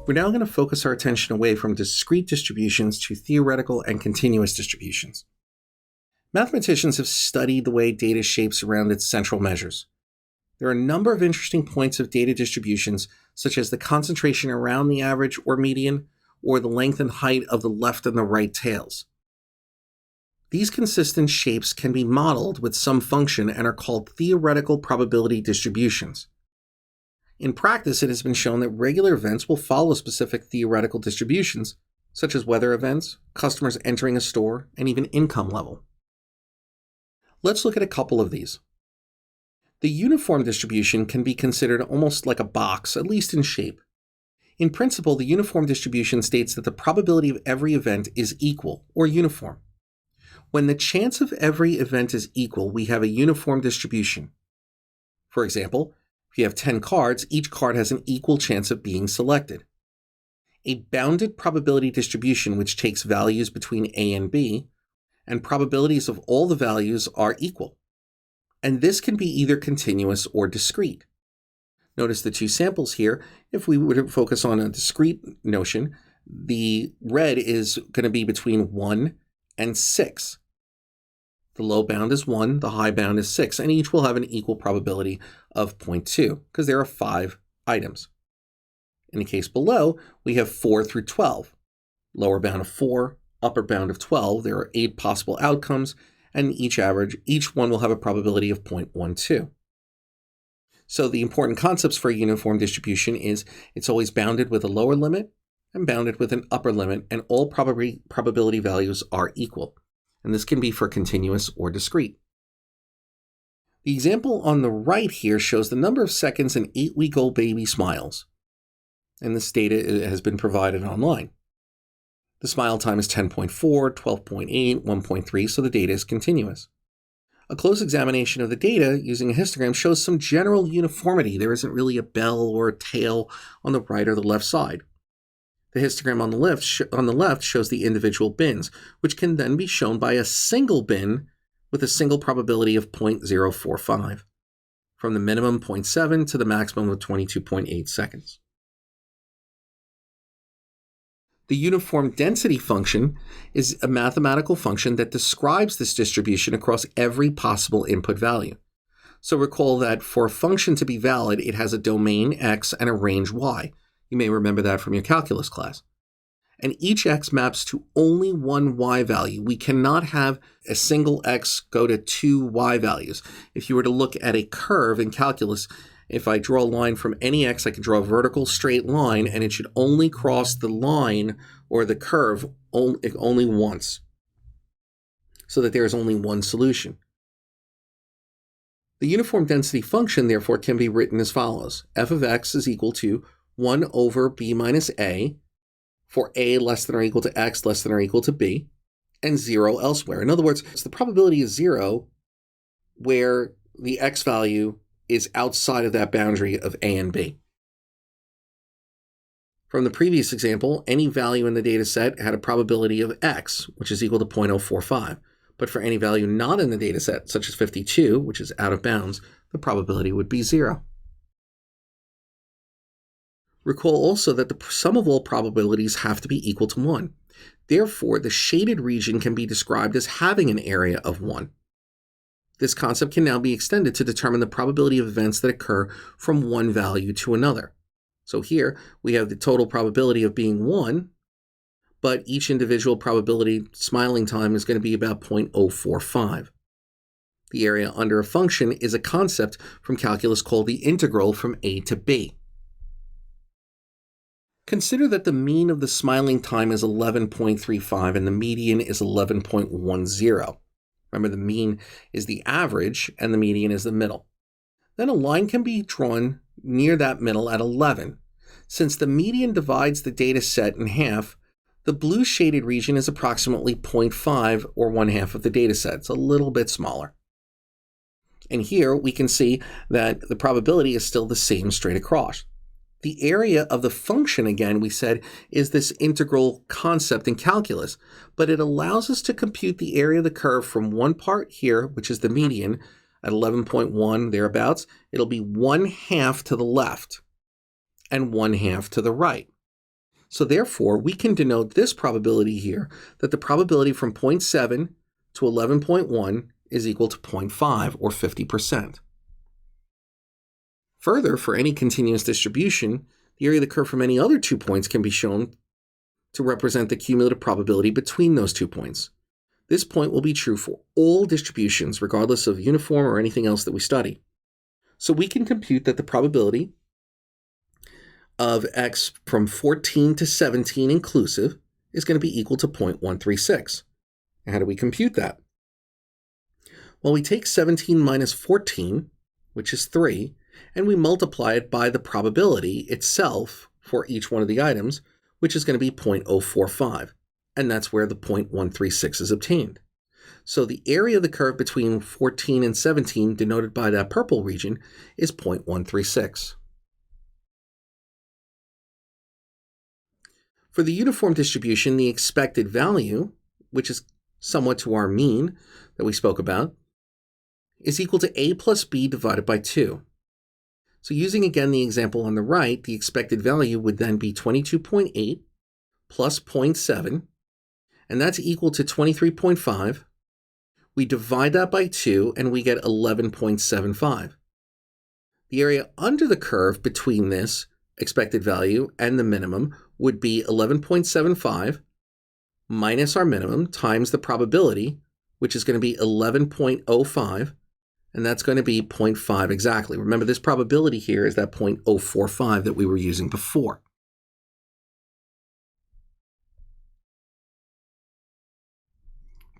We're now going to focus our attention away from discrete distributions to theoretical and continuous distributions. Mathematicians have studied the way data shapes around its central measures. There are a number of interesting points of data distributions, such as the concentration around the average or median, or the length and height of the left and the right tails. These consistent shapes can be modeled with some function and are called theoretical probability distributions. In practice, it has been shown that regular events will follow specific theoretical distributions, such as weather events, customers entering a store, and even income level. Let's look at a couple of these. The uniform distribution can be considered almost like a box, at least in shape. In principle, the uniform distribution states that the probability of every event is equal, or uniform. When the chance of every event is equal, we have a uniform distribution. For example, if you have 10 cards, each card has an equal chance of being selected. A bounded probability distribution, which takes values between A and B, and probabilities of all the values are equal. And this can be either continuous or discrete. Notice the two samples here. If we were to focus on a discrete notion, the red is going to be between 1 and 6. The low bound is 1, the high bound is 6, and each will have an equal probability of 0.2 because there are 5 items. In the case below, we have 4 through 12. Lower bound of 4, upper bound of 12. There are 8 possible outcomes, and each one will have a probability of 0.12. So the important concepts for a uniform distribution is it's always bounded with a lower limit and bounded with an upper limit, and all probability values are equal. And this can be for continuous or discrete. The example on the right here shows the number of seconds an 8-week-old baby smiles. And this data has been provided online. The smile time is 10.4, 12.8, 1.3, so the data is continuous. A close examination of the data using a histogram shows some general uniformity. There isn't really a bell or a tail on the right or the left side. The histogram on the left shows the individual bins, which can then be shown by a single bin with a single probability of 0.045, from the minimum 0.7 to the maximum of 22.8 seconds. The uniform density function is a mathematical function that describes this distribution across every possible input value. So recall that for a function to be valid, it has a domain x and a range y. You may remember that from your calculus class. And each x maps to only one y value. We cannot have a single x go to two y values. If you were to look at a curve in calculus, if I draw a line from any x, I can draw a vertical straight line, and it should only cross the line or the curve only once, so that there is only one solution. The uniform density function, therefore, can be written as follows. F of x is equal to 1 over b minus a for a less than or equal to x less than or equal to b, and 0 elsewhere. In other words, the probability is 0 where the x value is outside of that boundary of a and b. From the previous example, any value in the data set had a probability of x, which is equal to 0.045. But for any value not in the data set, such as 52, which is out of bounds, the probability would be 0. Recall also that the sum of all probabilities have to be equal to 1. Therefore, the shaded region can be described as having an area of 1. This concept can now be extended to determine the probability of events that occur from one value to another. So here we have the total probability of being 1, but each individual probability smiling time is going to be about 0.045. The area under a function is a concept from calculus called the integral from a to b. Consider that the mean of the smiling time is 11.35 and the median is 11.10. Remember, the mean is the average and the median is the middle. Then a line can be drawn near that middle at 11. Since the median divides the data set in half, the blue shaded region is approximately 0.5 or 1/2 of the data set. It's a little bit smaller. And here we can see that the probability is still the same straight across. The area of the function, again, we said, is this integral concept in calculus, but it allows us to compute the area of the curve from one part here, which is the median, at 11.1 thereabouts. It'll be 1/2 to the left and 1/2 to the right. So therefore, we can denote this probability here that the probability from 0.7 to 11.1 is equal to 0.5, or 50%. Further, for any continuous distribution, the area of the curve from any other 2 points can be shown to represent the cumulative probability between those 2 points. This point will be true for all distributions, regardless of uniform or anything else that we study. So we can compute that the probability of x from 14 to 17 inclusive is going to be equal to 0.136. How do we compute that? Well, we take 17 minus 14, which is 3, and we multiply it by the probability itself for each one of the items, which is going to be 0.045, and that's where the 0.136 is obtained. So the area of the curve between 14 and 17, denoted by that purple region, is 0.136. For the uniform distribution, the expected value, which is somewhat to our mean that we spoke about, is equal to a plus b divided by 2. So using again the example on the right, the expected value would then be 22.8 plus 0.7, and that's equal to 23.5. We divide that by 2, and we get 11.75. The area under the curve between this expected value and the minimum would be 11.75 minus our minimum times the probability, which is going to be 11.05, and that's going to be 0.5 exactly. Remember, this probability here is that 0.045 that we were using before.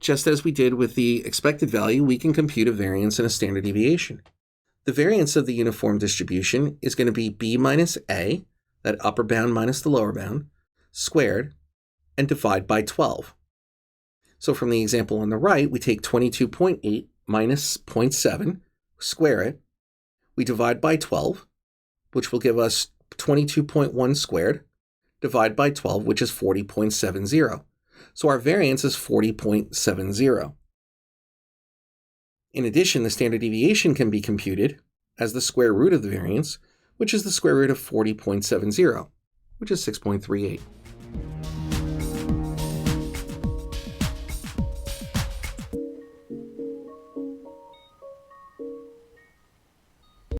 Just as we did with the expected value, we can compute a variance and a standard deviation. The variance of the uniform distribution is going to be b minus a, that upper bound minus the lower bound, squared, and divide by 12. So from the example on the right, we take 22.8 minus 0.7, square it, we divide by 12, which will give us 22.1 squared, divide by 12, which is 40.70. So our variance is 40.70. In addition, the standard deviation can be computed as the square root of the variance, which is the square root of 40.70, which is 6.38.